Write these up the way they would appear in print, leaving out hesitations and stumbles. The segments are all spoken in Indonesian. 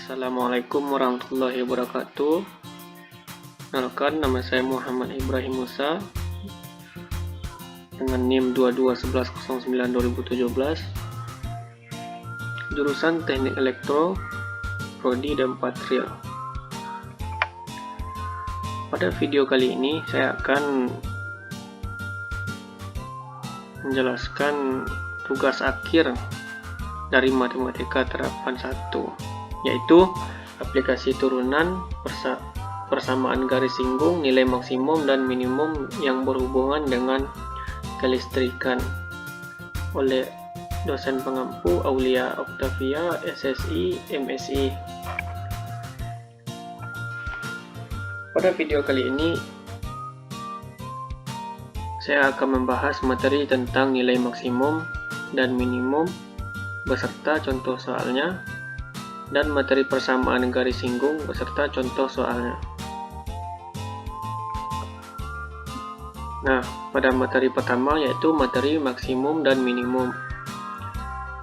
Assalamualaikum warahmatullahi wabarakatuh. Kenalkan, nama saya Muhammad Ibrahim Musa dengan NIM 221109-2017, jurusan Teknik Elektro, Prodi dan Patrial. Pada video kali ini saya akan menjelaskan tugas akhir dari Matematika Terapan 1, yaitu aplikasi turunan, persamaan garis singgung, nilai maksimum dan minimum yang berhubungan dengan kelistrikan, oleh dosen pengampu Aulia Octavia, SSI, MSI. Pada video kali ini saya akan membahas materi tentang nilai maksimum dan minimum beserta contoh soalnya, dan materi persamaan garis singgung beserta contoh soalnya. Nah, pada materi pertama yaitu materi maksimum dan minimum.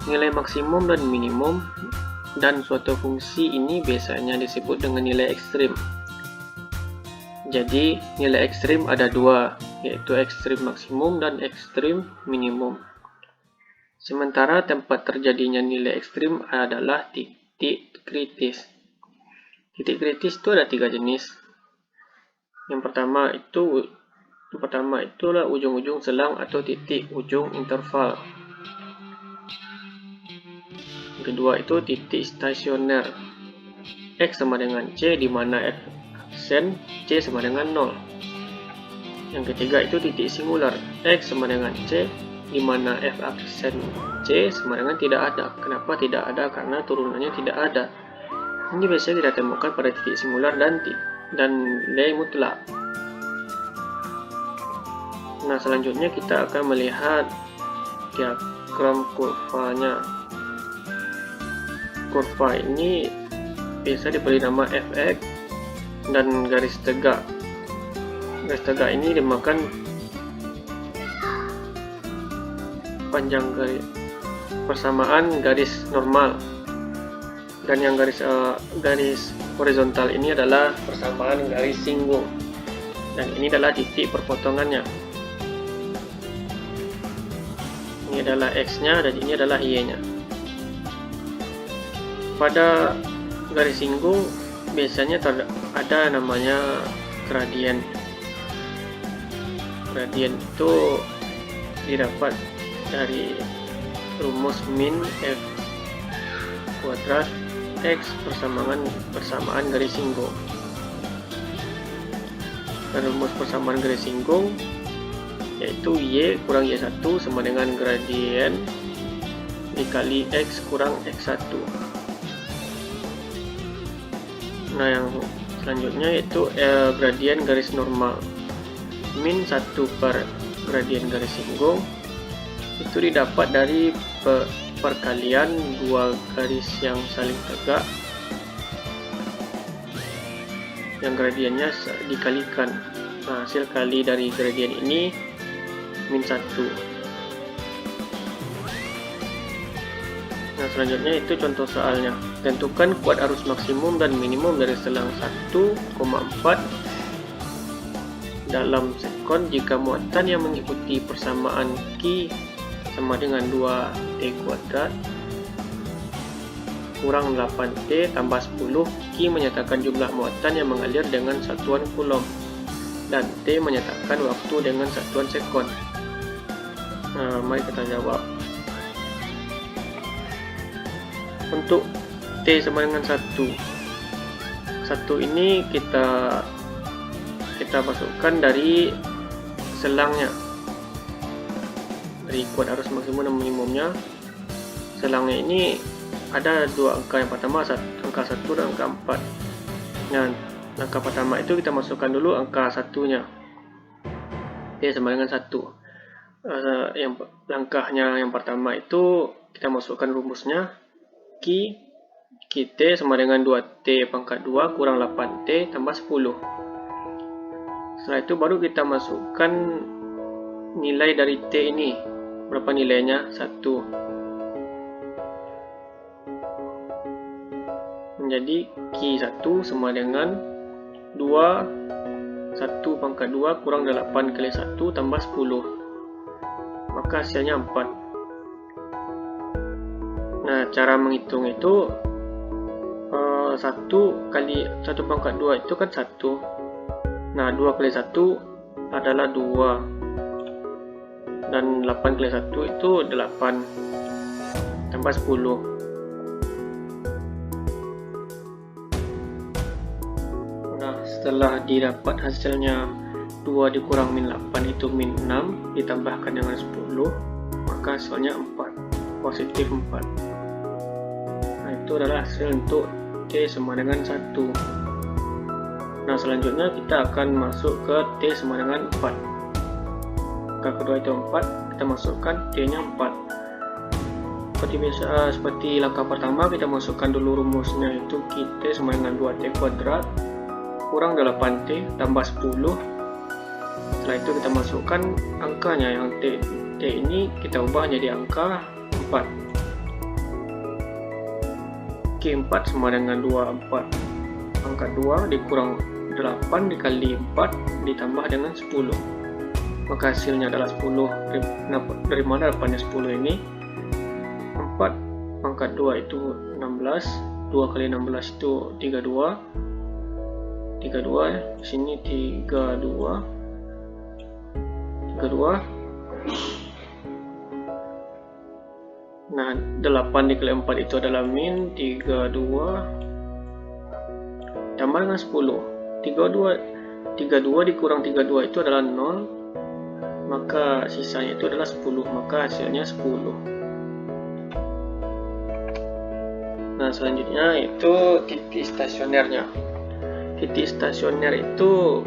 Nilai maksimum dan minimum dan suatu fungsi ini biasanya disebut dengan nilai ekstrim. Jadi, nilai ekstrim ada dua, yaitu ekstrim maksimum dan ekstrim minimum. Sementara tempat terjadinya nilai ekstrim adalah titik kritis. Titik kritis itu ada tiga jenis. Yang pertama itulah ujung-ujung selang atau titik ujung interval. Yang kedua itu titik stasioner. X sama dengan C, di mana X aksen C sama dengan 0. Yang ketiga itu titik singular. X sama dengan C, di mana F aksen C sama dengan tidak ada. Kenapa tidak ada? Karena turunannya tidak ada. Ini biasanya kita temukan pada titik singular dan nilai mutlak. Nah, selanjutnya kita akan melihat diagram kurvanya. Kurva ini biasa diberi nama Fx dan garis tegak. Garis tegak ini dimakan panjang persamaan garis normal, dan yang garis horizontal ini adalah persamaan garis singgung, dan ini adalah titik perpotongannya. Ini adalah X-nya dan ini adalah Y-nya. Pada garis singgung biasanya ada namanya gradien. Gradien itu didapat dari rumus min F kuadrat X persamaan garis singgung. Dan rumus persamaan garis singgung yaitu Y kurang Y1 sama dengan gradien dikali X kurang X1. Nah, yang selanjutnya yaitu gradien garis normal. Min 1 per gradien garis singgung itu didapat dari perkalian dua garis yang saling tegak yang gradiennya dikalikan. Nah, hasil kali dari gradien ini min 1. Nah, selanjutnya itu contoh soalnya. Tentukan kuat arus maksimum dan minimum dari selang 1,4 dalam sekon jika muatan yang mengikuti persamaan Q sama dengan 2T kuadrat kurang 8T tambah 10. Q menyatakan jumlah muatan yang mengalir dengan satuan Coulomb, dan T menyatakan waktu dengan satuan sekon. Nah, mari kita jawab. Untuk T sama dengan 1 ini kita masukkan dari selangnya, dari kuat arus maksimum dan minimumnya. Selangnya ini ada dua angka, yang pertama angka 1 dan angka 4. Nah, angka pertama itu kita masukkan dulu angka satunya, T sama dengan 1. Langkahnya yang pertama itu kita masukkan rumusnya QT sama dengan 2T pangkat 2 kurang 8T tambah 10. Setelah itu baru kita masukkan nilai dari T ini. Berapa nilainya? 1. menjadi Q1 sama dengan 1 pangkat 2 kurang 8 kali 1 tambah 10. Maka hasilnya 4. Nah, cara menghitung itu 1 kali 1 pangkat 2 itu kan 1. Nah, 2 kali 1 adalah 2. Dan 8 kali 1 itu 8. Tambah 10. Nah, setelah didapat hasilnya 2 dikurang min 8 itu min 6 ditambahkan dengan 10, maka hasilnya 4. Positif 4. Nah, itu adalah hasil untuk T sama dengan 1. Nah, selanjutnya kita akan masuk ke T sama dengan 4. Angka kedua itu 4, kita masukkan T-nya 4. Seperti biasa, seperti langkah pertama, kita masukkan dulu rumusnya, itu T sama dengan 2T kuadrat kurang 8T tambah 10. Setelah itu kita masukkan angkanya, yang T ini kita ubah jadi angka 4. Q4 sama dengan 24. Angka 2 dikurang 8 dikali 4 ditambah dengan 10. Maka hasilnya adalah 10. Dari mana dapatnya 10 ini? 4 pangkat 2 itu 16. 2 kali 16 itu 32. 32 di sini 32. Nah, 8 dikali 4 itu adalah min 32 tambah dengan 10. 32 dikurang 32 itu adalah 0, maka sisanya itu adalah 10, maka hasilnya 10. Nah, selanjutnya itu titik stasionernya. Titik stasioner itu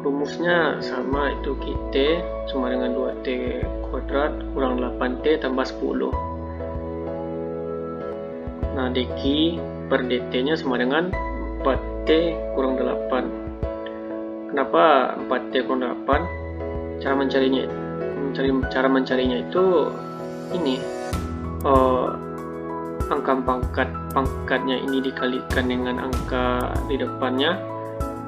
rumusnya sama, itu Q sama dengan 2T kuadrat kurang 8T tambah 10. Nah, dq per dt nya sama dengan 4T kurang 8. Kenapa 4T kurang 8? Cara mencarinya itu ini, angka pangkatnya ini dikalikan dengan angka di depannya,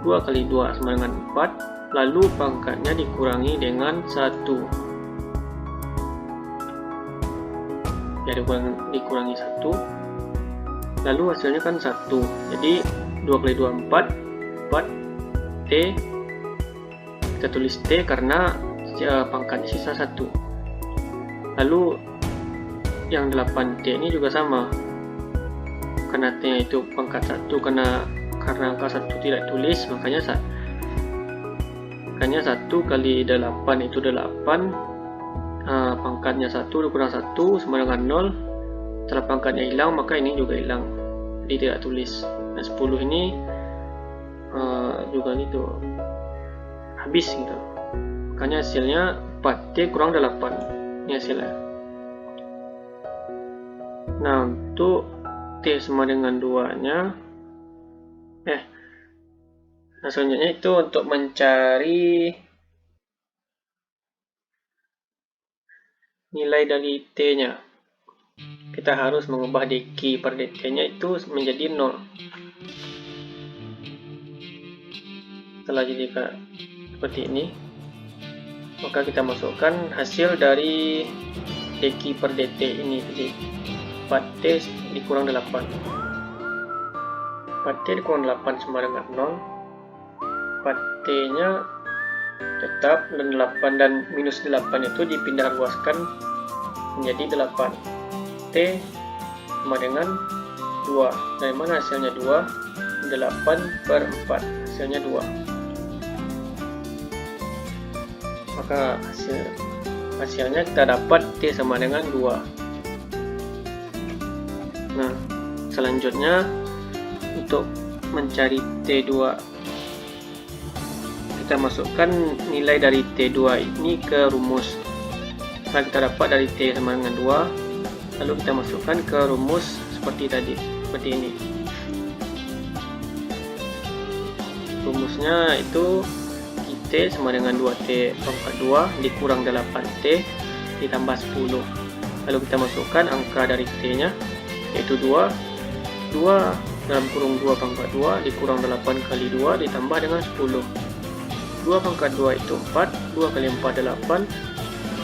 2 kali 2 sama dengan 4, lalu pangkatnya dikurangi dengan 1. Ya, dikurangi 1, lalu hasilnya kan 1. Jadi 2 kali 2 4 T, kita tulis T karena pangkatnya sisa 1. Lalu yang 8T ini juga sama, karena T itu pangkat 1, karena angka 1 tidak tulis, makanya 1 kali 8 itu 8. Pangkatnya 1 dikurang 1 sama dengan 0. Setelah pangkatnya hilang, maka ini juga hilang, jadi tidak tulis. Nah, 10 ini juga gitu, habis gitu. Makanya hasilnya 4T kurang 8. Ini hasilnya. Nah, untuk T sama dengan 2 nya nah, selanjutnya itu untuk mencari nilai dari T nya, kita harus mengubah dq per dt nya itu menjadi 0. Setelah jadi seperti ini, maka kita masukkan hasil dari dq per dt ini, jadi 4T dikurang 8. 4T dikurang 8 sama dengan 0. 4T nya tetap, dan 8 dan minus 8 itu dipindah luaskan menjadi 8. T sama dengan 2. Dari mana hasilnya 2? 8 per 4, hasilnya 2. Maka hasilnya kita dapat T sama dengan 2. Nah, selanjutnya untuk mencari T2, kita masukkan nilai dari T2 ini ke rumus. Setelah kita dapat dari T sama dengan 2, lalu kita masukkan ke rumus seperti tadi, seperti ini. Rumusnya itu T sama dengan 2T pangkat 2 dikurang 8T ditambah 10. Lalu kita masukkan angka dari T nya, yaitu 2, 2 dalam kurung 2 pangkat 2 dikurang 8 kali 2 ditambah dengan 10. 2 pangkat 2 itu 4, 2 kali 4 8,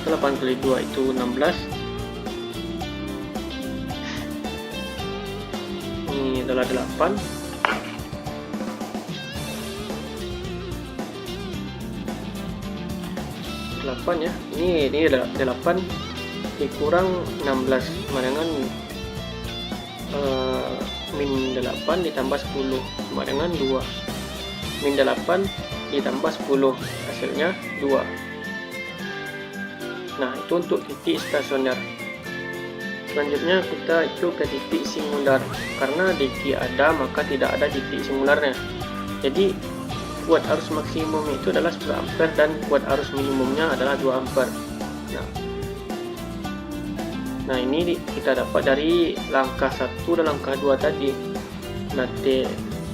8 kali 2 itu 16. Ini adalah 8. Ya, ini adalah 8 dikurang 16 sama dengan min 8 ditambah 10 sama dengan 2. Min 8 ditambah 10 hasilnya 2. Nah, itu untuk titik stasioner. Selanjutnya kita itu ke titik singular. Karena diki ada maka tidak ada titik singularnya. Jadi kuat arus maksimum itu adalah 10 ampere dan kuat arus minimumnya adalah 2 ampere. Nah, ini kita dapat dari langkah 1 dan langkah 2 tadi. Nah,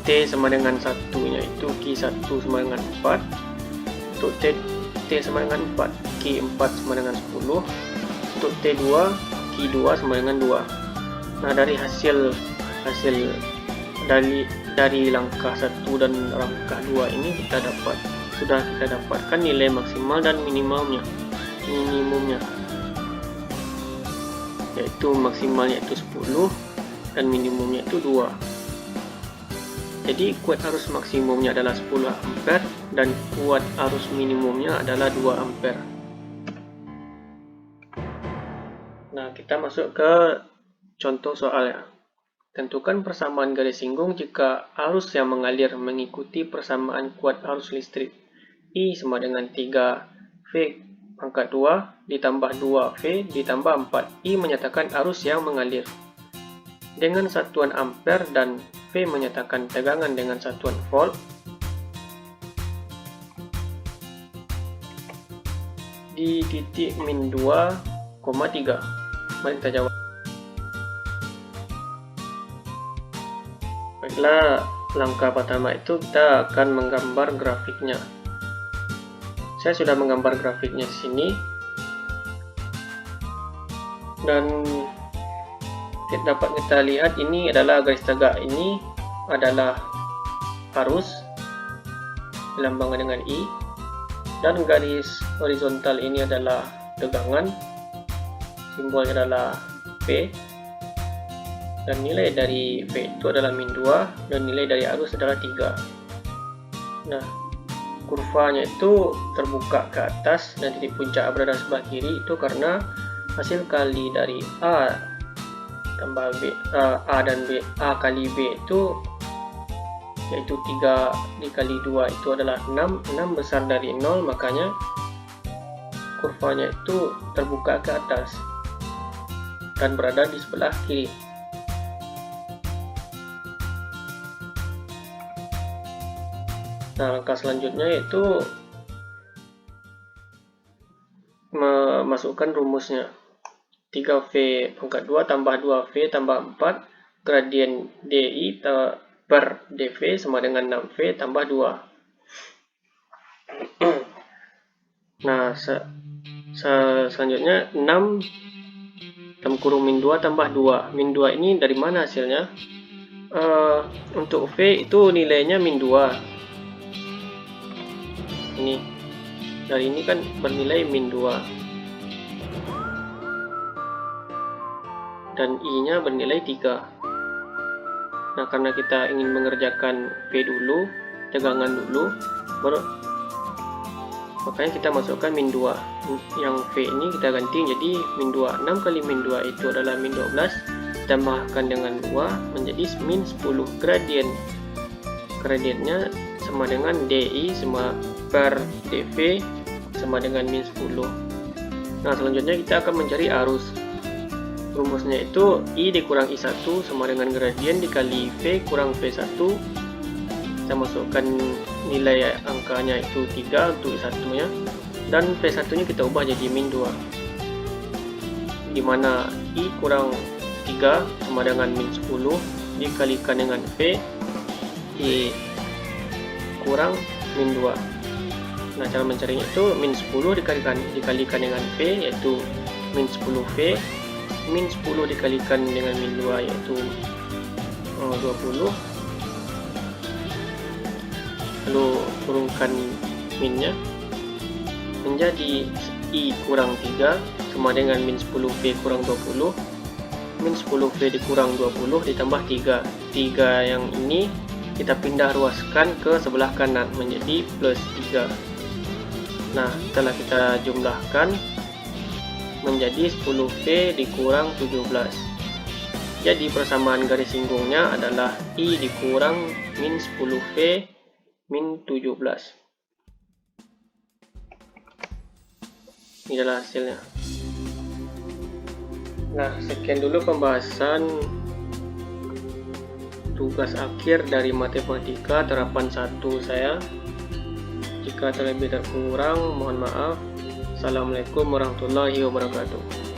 T sama dengan 1 nya itu Q1 sama dengan 4. Untuk T sama dengan 4, Q4 sama dengan 10. Untuk T2, Q2 sama dengan 2. Nah, dari hasil dari langkah 1 dan langkah 2 ini sudah kita dapatkan nilai maksimal dan minimumnya, yaitu maksimalnya itu 10 dan minimumnya itu 2. Jadi kuat arus maksimumnya adalah 10 ampere dan kuat arus minimumnya adalah 2 ampere. Nah, kita masuk ke contoh soal ya. Tentukan persamaan garis singgung jika arus yang mengalir mengikuti persamaan kuat arus listrik. I sama dengan 3V pangkat 2 ditambah 2V ditambah 4. I menyatakan arus yang mengalir dengan satuan ampere dan V menyatakan tegangan dengan satuan volt. Di titik min 2,3. Mari kita jawab. Baiklah, langkah pertama itu kita akan menggambar grafiknya. Saya sudah menggambar grafiknya di sini. Dan dapat kita lihat ini adalah garis tegak, ini adalah arus dilambangkan dengan I, dan garis horizontal ini adalah tegangan, simbolnya adalah P, dan nilai dari V itu adalah min 2 dan nilai dari arus adalah 3. Nah, kurvanya itu terbuka ke atas dan titik puncak berada sebelah kiri itu karena hasil kali dari A tambah B, A dan B, A kali B itu yaitu 3 dikali 2 itu adalah 6 besar dari 0, makanya kurvanya itu terbuka ke atas dan berada di sebelah kiri. Nah, langkah selanjutnya yaitu memasukkan rumusnya. 3V pangkat 2 tambah 2V tambah 4 gradien DI per DV sama dengan 6V tambah 2. Nah, selanjutnya 6 dalam kurung min 2 tambah 2. Min 2 ini dari mana hasilnya? Untuk V itu nilainya min 2. Ini dari ini kan bernilai min 2. Dan I-nya bernilai 3. Nah, karena kita ingin mengerjakan V dulu, tegangan dulu, baru makanya kita masukkan min 2. Yang V ini kita ganti jadi min 2. 6 kali min 2 itu adalah min 12, ditambahkan dengan 2 menjadi min 10. Gradiennya sama dengan DI sama per DV sama dengan min 10. Nah, selanjutnya kita akan mencari arus. Rumusnya itu I dikurang I1 sama dengan gradien dikali V kurang V1. Kita masukkan nilai angkanya itu 3 untuk I1 nya, dan V1 nya kita ubah jadi min 2, dimana I kurang 3 sama dengan min 10 dikalikan dengan V I kurang min 2. Nah, cara mencarinya itu min 10 dikalikan dengan V yaitu min 10V, min 10 dikalikan dengan min 2 yaitu 20. Lalu kurungkan minnya menjadi I kurang 3 sama dengan min 10V kurang 20. Min 10V dikurang 20 ditambah 3. 3 yang ini kita pindah ruaskan ke sebelah kanan menjadi plus 3. Nah, setelah kita jumlahkan menjadi 10V dikurang 17. Jadi persamaan garis singgungnya adalah I dikurang min 10V min 17. Ini adalah hasilnya. Nah, sekian dulu pembahasan tugas akhir dari matematika terapan 1 saya. Jika terlebih dan kurang, mohon maaf. Assalamualaikum warahmatullahi wabarakatuh.